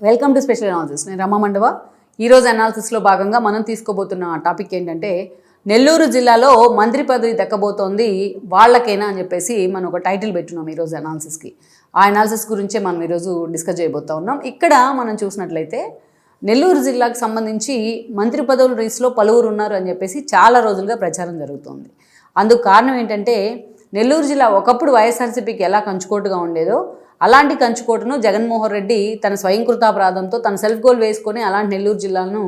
Welcome to special analysis. నేను రమ మండవ. ఈరోజు అనాలిసిస్లో భాగంగా మనం తీసుకోబోతున్న టాపిక్ ఏంటంటే నెల్లూరు జిల్లాలో మంత్రి పదవి దక్కబోతోంది వాళ్ళకేనా అని చెప్పేసి మనం ఒక టైటిల్ పెట్టున్నాం ఈరోజు అనాలిసిస్కి. ఆ అనాలిసిస్ గురించే మనం ఈరోజు డిస్కస్ చేయబోతా ఉన్నాం. ఇక్కడ మనం చూసినట్లయితే నెల్లూరు జిల్లాకు సంబంధించి మంత్రి పదవుల రేసులో పలువురు ఉన్నారు అని చెప్పేసి చాలా రోజులుగా ప్రచారం జరుగుతోంది. అందుకు కారణం ఏంటంటే నెల్లూరు జిల్లా ఒకప్పుడు వైఎస్ఆర్సీపీకి ఎలా కంచుకోటుగా ఉండేదో అలాంటి కంచుకోటును జగన్మోహన్ రెడ్డి తన స్వయంకృతాపరాధంతో తన సెల్ఫ్ గోల్ వేసుకొని అలాంటి నెల్లూరు జిల్లాను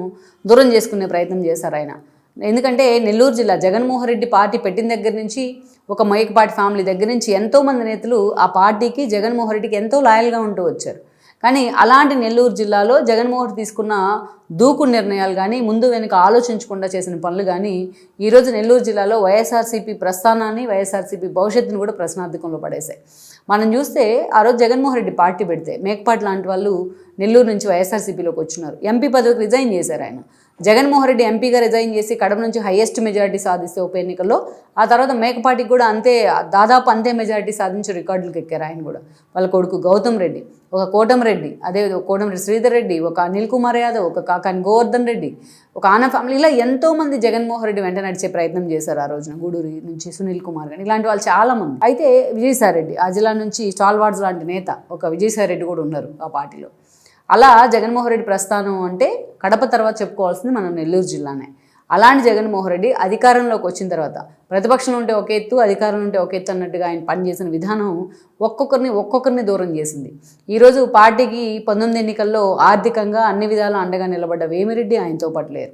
దూరం చేసుకునే ప్రయత్నం చేశారు ఆయన. ఎందుకంటే నెల్లూరు జిల్లా జగన్మోహన్ రెడ్డి పార్టీ పెట్టిన దగ్గర నుంచి ఒక మేకపాటి ఫ్యామిలీ దగ్గర నుంచి ఎంతోమంది నేతలు ఆ పార్టీకి జగన్మోహన్ రెడ్డికి ఎంతో లాయల్గా ఉంటూ వచ్చారు. కానీ అలాంటి నెల్లూరు జిల్లాలో జగన్మోహన్ రెడ్డి తీసుకున్న దూకు నిర్ణయాలు కానీ ముందు వెనుక ఆలోచించకుండా చేసిన పనులు కానీ ఈరోజు నెల్లూరు జిల్లాలో వైఎస్ఆర్సీపీ ప్రస్థానాన్ని వైఎస్ఆర్సీపీ భవిష్యత్తును కూడా ప్రశ్నార్థకంలో పడేశాయి. మనం చూస్తే ఆ రోజు జగన్మోహన్ రెడ్డి పార్టీ పెడితే మేకపాటి లాంటి వాళ్ళు నెల్లూరు నుంచి వైఎస్ఆర్సీపీలోకి వచ్చినారు. ఎంపీ పదవికి రిజైన్ చేశారు ఆయన. జగన్మోహన్ రెడ్డి ఎంపీగా రిజైన్ చేసి కడప నుంచి హైయెస్ట్ మెజారిటీ సాధిస్తే ఉప ఎన్నికల్లో, ఆ తర్వాత మేకపాటికి కూడా దాదాపు అంతే మెజారిటీ సాధించి రికార్డులకు ఎక్కారు ఆయన కూడా. వాళ్ళ కొడుకు గౌతమ్ రెడ్డి, ఒక కోటమిరెడ్డి, అదే కోటమిరెడ్డి శ్రీధర్ రెడ్డి, ఒక అనిల్ కుమార్ యాదవ్, ఒక కాకాని గోవర్ధన్ రెడ్డి, ఒక ఆనంద్ ఫ్యామిలీ, ఇలా ఎంతోమంది జగన్మోహన్ రెడ్డి వెంట నడిచే ప్రయత్నం చేశారు ఆ రోజున. గూడూరు నుంచి సునీల్ కుమార్ కానీ ఇలాంటి వాళ్ళు చాలామంది. అయితే విజయసాయి రెడ్డి ఆ జిల్లా నుంచి స్టాల్వార్డ్స్ లాంటి నేత ఒక విజయసాయి రెడ్డి కూడా ఉన్నారు ఆ పార్టీలో. అలా జగన్మోహన్ రెడ్డి ప్రస్థానం అంటే కడప తర్వాత చెప్పుకోవాల్సింది మనం నెల్లూరు జిల్లానే. అలాంటి జగన్మోహన్ రెడ్డి అధికారంలోకి వచ్చిన తర్వాత ప్రతిపక్షంలో ఉంటే ఒక ఎత్తు, అధికారంలో ఉంటే ఒక ఎత్తు అన్నట్టుగా ఆయన పనిచేసిన విధానం ఒక్కొక్కరిని దూరం చేసింది. ఈరోజు పార్టీకి 19 ఎన్నికల్లో ఆర్థికంగా అన్ని విధాలు అండగా నిలబడ్డ వేమిరెడ్డి ఆయనతో పాటు లేరు.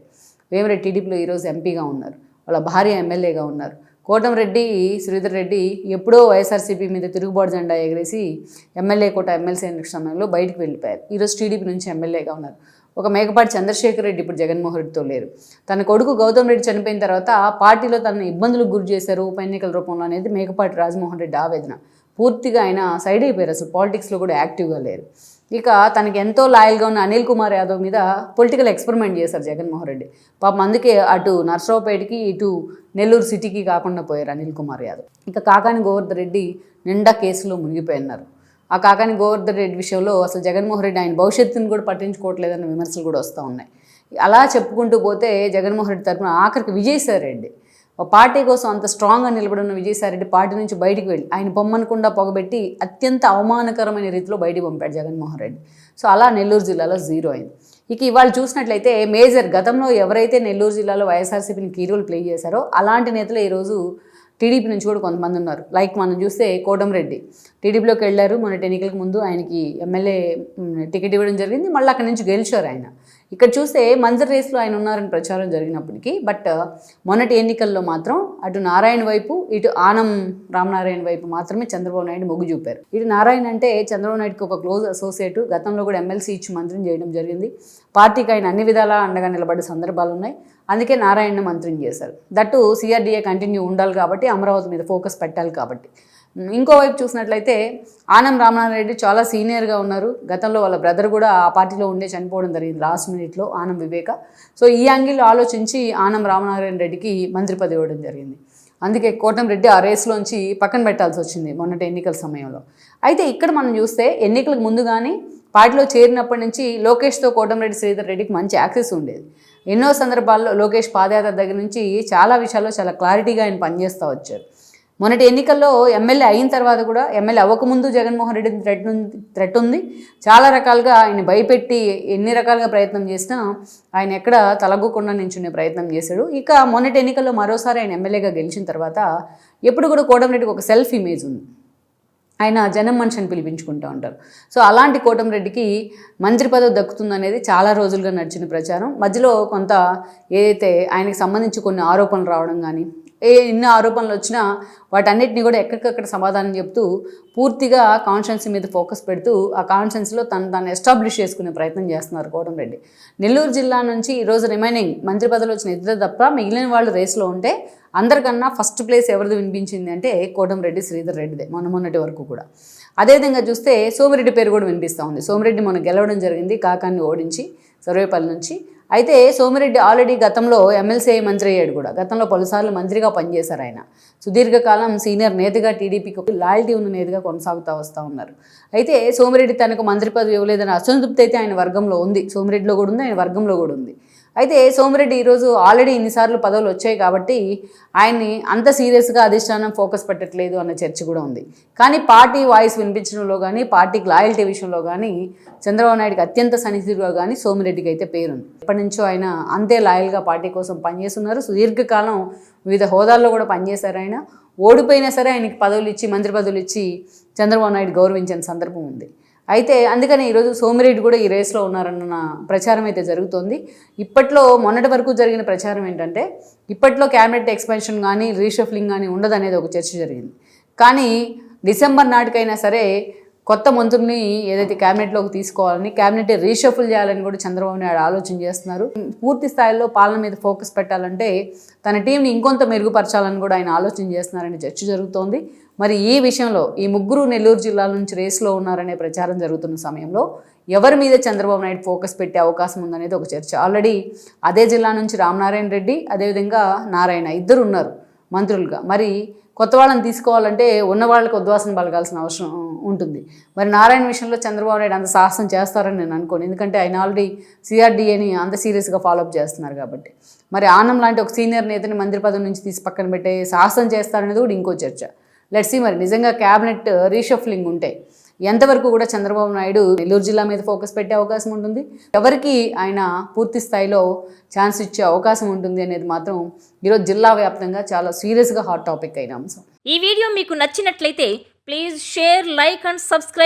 వేమిరెడ్డి టీడీపీలో ఈరోజు ఎంపీగా ఉన్నారు, వాళ్ళ భార్య ఎమ్మెల్యేగా ఉన్నారు. కోటమిరెడ్డి శ్రీధర్ రెడ్డి ఎప్పుడో వైఎస్ఆర్సీపీ మీద తిరుగుబాటు జెండా ఎగరేసి ఎమ్మెల్యే కోట ఎమ్మెల్సీ ఎన్నికల సమయంలో బయటకు వెళ్ళిపోయారు. ఈరోజు టీడీపీ నుంచి ఎమ్మెల్యేగా ఉన్నారు. ఒక మేకపాటి చంద్రశేఖర్ రెడ్డి ఇప్పుడు జగన్మోహన్ రెడ్డితో లేరు. తన కొడుకు గౌతమ్ రెడ్డి చనిపోయిన తర్వాత పార్టీలో తనను ఇబ్బందులకు గురి చేశారు ఉప ఎన్నికల రూపంలో అనేది మేకపాటి రాజమోహన్ రెడ్డి ఆవేదన. పూర్తిగా ఆయన సైడ్ అయిపోయారు, అసలు పాలిటిక్స్లో కూడా యాక్టివ్గా లేరు. ఇక తనకి ఎంతో లాయల్గా ఉన్న అనిల్ కుమార్ యాదవ్ మీద పొలిటికల్ ఎక్స్పెరిమెంట్ చేశారు జగన్మోహన్ రెడ్డి. పాపం అందుకే అటు నర్సరావుపేటకి ఇటు నెల్లూరు సిటీకి కాకుండా పోయారు అనిల్ కుమార్ యాదవ్. ఇక కాకాని గోవర్ధన్ రెడ్డి నిండా కేసులో మునిగిపోయినారు. ఆ కాకాని గోవర్ధన్ రెడ్డి విషయంలో అసలు జగన్మోహన్ రెడ్డి ఆయన భవిష్యత్తును కూడా పట్టించుకోవట్లేదన్న విమర్శలు కూడా వస్తూ ఉన్నాయి. అలా చెప్పుకుంటూ పోతే జగన్మోహన్ రెడ్డి తరఫున ఆఖరికి విజయసాయి రెడ్డి, పార్టీ కోసం అంత స్ట్రాంగ్గా నిలబడిన విజయసాయిరెడ్డి పార్టీ నుంచి బయటికి వెళ్ళి ఆయన పొమ్మనకుండా పొగబెట్టి అత్యంత అవమానకరమైన రీతిలో బయటికి పంపాడు జగన్మోహన్ రెడ్డి. సో అలా నెల్లూరు జిల్లాలో జీరో అయింది. ఇక ఇవాళ చూసినట్లయితే మేజర్ గతంలో ఎవరైతే నెల్లూరు జిల్లాలో వైఎస్ఆర్సీపీని కీ రోల్ ప్లే చేశారో అలాంటి నేతలు ఈరోజు టీడీపీ నుంచి కూడా కొంతమంది ఉన్నారు. లైక్ మనం చూస్తే కోటమిరెడ్డి టీడీపీలోకి వెళ్ళారు. మొన్నటి ఎన్నికలకు ముందు ఆయనకి ఎమ్మెల్యే టికెట్ ఇవ్వడం జరిగింది, మళ్ళీ అక్కడి నుంచి గెలిచారు ఆయన. ఇక్కడ చూస్తే మంజర్ రేస్లో ఆయన ఉన్నారని ప్రచారం జరిగినప్పటికీ బట్ మొన్నటి ఎన్నికల్లో మాత్రం అటు నారాయణ వైపు ఇటు ఆనం రామనారాయణ వైపు మాత్రమే చంద్రబాబు నాయుడు మొగ్గు చూపారు. ఇటు నారాయణ అంటే చంద్రబాబు నాయుడుకి ఒక క్లోజ్ అసోసియేట్, గతంలో కూడా ఎమ్మెల్సీ ఇచ్చి మంత్రిని చేయడం జరిగింది. పార్టీకి ఆయన అన్ని విధాలా అండగా నిలబడ్డ సందర్భాలు ఉన్నాయి. అందుకే నారాయణను మంత్రిని చేశారు. దట్టు సిఆర్డీఏ కంటిన్యూ ఉండాలి కాబట్టి, అమరావతి మీద ఫోకస్ పెట్టాలి కాబట్టి. ఇంకోవైపు చూసినట్లయితే ఆనం రామనారాయణ రెడ్డి చాలా సీనియర్గా ఉన్నారు. గతంలో వాళ్ళ బ్రదర్ కూడా ఆ పార్టీలో ఉండే చనిపోవడం జరిగింది లాస్ట్ మినిట్లో, ఆనం వివేక. సో ఈ యాంగిల్లో ఆలోచించి ఆనం రామనారాయణ రెడ్డికి మంత్రి పదవి ఇవ్వడం జరిగింది. అందుకే కోటమిరెడ్డి ఆ రేస్లోంచి పక్కన పెట్టాల్సి వచ్చింది మొన్నటి ఎన్నికల సమయంలో. అయితే ఇక్కడ మనం చూస్తే ఎన్నికలకు ముందు కానీ పార్టీలో చేరినప్పటి నుంచి లోకేష్తో కోటమిరెడ్డి శ్రీధర్ రెడ్డికి మంచి యాక్సెస్ ఉండేది. ఎన్నో సందర్భాల్లో లోకేష్ పాదయాత్ర దగ్గర నుంచి చాలా విషయాల్లో చాలా క్లారిటీగా ఆయన పనిచేస్తూ వచ్చారు. మొన్నటి ఎన్నికల్లో ఎమ్మెల్యే అయిన తర్వాత కూడా ఎమ్మెల్యే అవ్వకముందు జగన్మోహన్ రెడ్డి థ్రెట్ ఉంది. చాలా రకాలుగా ఆయన భయపెట్టి ఎన్ని రకాలుగా ప్రయత్నం చేసినా ఆయన ఎక్కడ తలగ్గకుండా నించునే ప్రయత్నం చేశాడు. ఇక మొన్నటి ఎన్నికల్లో మరోసారి ఆయన ఎమ్మెల్యేగా గెలిచిన తర్వాత ఎప్పుడు కూడా కోటమిరెడ్డికి ఒక సెల్ఫ్ ఇమేజ్ ఉంది. ఆయన జనం మనిషిని పిలిపించుకుంటూ ఉంటారు. సో అలాంటి కోటమిరెడ్డికి మంత్రి పదవి దక్కుతుందనేది చాలా రోజులుగా నడిచిన ప్రచారం. మధ్యలో కొంత ఏదైతే ఆయనకి సంబంధించి కొన్ని ఆరోపణలు రావడం కానీ ఎన్ని ఆరోపణలు వచ్చినా వాటన్నిటిని కూడా ఎక్కడికక్కడ సమాధానం చెప్తూ పూర్తిగా కాన్షియన్స్ మీద ఫోకస్ పెడుతూ ఆ కాన్షియన్స్లో తను ఎస్టాబ్లిష్ చేసుకునే ప్రయత్నం చేస్తున్నారు కోటమిరెడ్డి. నెల్లూరు జిల్లా నుంచి ఈరోజు రిమైనింగ్ మంత్రి పదవులు వచ్చిన ఇద్దరు తప్ప మిగిలిన వాళ్ళు రేస్లో ఉంటే అందరికన్నా ఫస్ట్ ప్లేస్ ఎవరిది వినిపించింది అంటే కోటమిరెడ్డి శ్రీధర్ రెడ్డిదే మొన్నటి వరకు కూడా. అదేవిధంగా చూస్తే సోమిరెడ్డి పేరు కూడా వినిపిస్తూ ఉంది. సోమిరెడ్డి మొన్న గెలవడం జరిగింది కాకాన్ని ఓడించి సర్వేపల్లి నుంచి. అయితే సోమిరెడ్డి ఆల్రెడీ గతంలో ఎమ్మెల్సీ మంత్రి అయ్యాడు కూడా. గతంలో పలుసార్లు మంత్రిగా పనిచేశారు ఆయన. సుదీర్ఘకాలం సీనియర్ నేతగా టీడీపీకి లాయల్టీ ఉన్న నేతగా కొనసాగుతూ వస్తూ ఉన్నారు. అయితే సోమిరెడ్డి తనకు మంత్రి పదవి ఇవ్వలేదని అసంతృప్తి అయితే ఆయన వర్గంలో ఉంది. సోమిరెడ్డిలో కూడా ఉంది, ఆయన వర్గంలో కూడా ఉంది. అయితే సోమిరెడ్డి ఈరోజు ఆల్రెడీ ఇన్నిసార్లు పదవులు వచ్చాయి కాబట్టి ఆయన్ని అంత సీరియస్గా అధిష్టానం ఫోకస్ పెట్టట్లేదు అన్న చర్చ కూడా ఉంది. కానీ పార్టీ వాయిస్ వినిపించడంలో కానీ, పార్టీకి లాయల్టీ విషయంలో కానీ చంద్రబాబు నాయుడుకి అత్యంత సన్నిహితుడుగా కానీ సోమిరెడ్డికి అయితే పేరుంది. ఎప్పటి నుంచో ఆయన అంతే లాయల్గా పార్టీ కోసం పనిచేస్తున్నారు. సుదీర్ఘకాలం వివిధ హోదాల్లో కూడా పనిచేశారు ఆయన. ఓడిపోయినా సరే ఆయనకి పదవులు ఇచ్చి, మంత్రి పదవులు ఇచ్చి చంద్రబాబు నాయుడు గౌరవించిన సందర్భం ఉంది. అయితే అందుకని ఈరోజు సోమిరెడ్డి కూడా ఈ రేస్లో ఉన్నారన్న ప్రచారం అయితే జరుగుతోంది. ఇప్పట్లో మొన్నటి వరకు జరిగిన ప్రచారం ఏంటంటే, ఇప్పట్లో క్యాబినెట్ ఎక్స్పాన్షన్ కానీ రీషఫ్లింగ్ కానీ ఉండదనేది ఒక చర్చ జరిగింది. కానీ డిసెంబర్ నాటికైనా సరే కొత్త మంత్రుల్ని ఏదైతే క్యాబినెట్లోకి తీసుకోవాలని, క్యాబినెట్ రీషఫుల్ చేయాలని కూడా చంద్రబాబు నాయుడు ఆలోచన చేస్తున్నారు. పూర్తి స్థాయిలో పాలన మీద ఫోకస్ పెట్టాలంటే తన టీంని ఇంకొంత మెరుగుపరచాలని కూడా ఆయన ఆలోచన చేస్తున్నారని చర్చ జరుగుతోంది. మరి ఈ విషయంలో ఈ ముగ్గురు నెల్లూరు జిల్లాల నుంచి రేస్లో ఉన్నారనే ప్రచారం జరుగుతున్న సమయంలో ఎవరి మీద చంద్రబాబు నాయుడు ఫోకస్ పెట్టే అవకాశం ఉందనేది ఒక చర్చ. ఆల్రెడీ అదే జిల్లా నుంచి రామనారాయణ రెడ్డి, అదేవిధంగా నారాయణ ఇద్దరు ఉన్నారు మంత్రులుగా. మరి కొత్త వాళ్ళని తీసుకోవాలంటే ఉన్న వాళ్ళకి ఉద్వాసన పలకాల్సిన అవసరం ఉంటుంది. మరి నారాయణ విషయంలో చంద్రబాబు నాయుడు అంత సాహసం చేస్తారని నేను అనుకోను. ఎందుకంటే ఆయన ఆల్రెడీ సిఆర్డీఏని అంత సీరియస్గా ఫాలోఅప్ చేస్తున్నారు కాబట్టి. మరి ఆనం లాంటి ఒక సీనియర్ నేతని మంత్రి పదవి నుంచి తీసి పక్కన పెట్టే సాహసం చేస్తారనేది కూడా ఇంకో చర్చ. లెట్స్ సీ మరి నిజంగా క్యాబినెట్ రీషఫ్లింగ్ ఉంటే ఎంతవరకు కూడా చంద్రబాబు నాయుడు నెల్లూరు జిల్లా మీద ఫోకస్ పెట్టే అవకాశం ఉంటుంది, ఎవరికి ఆయన పూర్తి స్థాయిలో ఛాన్స్ ఇచ్చే అవకాశం ఉంటుంది అనేది మాత్రం ఈరోజు జిల్లా వ్యాప్తంగా చాలా సీరియస్గా హాట్ టాపిక్ అయిన అంశం. ఈ వీడియో మీకు నచ్చినట్లయితే please share, like and subscribe.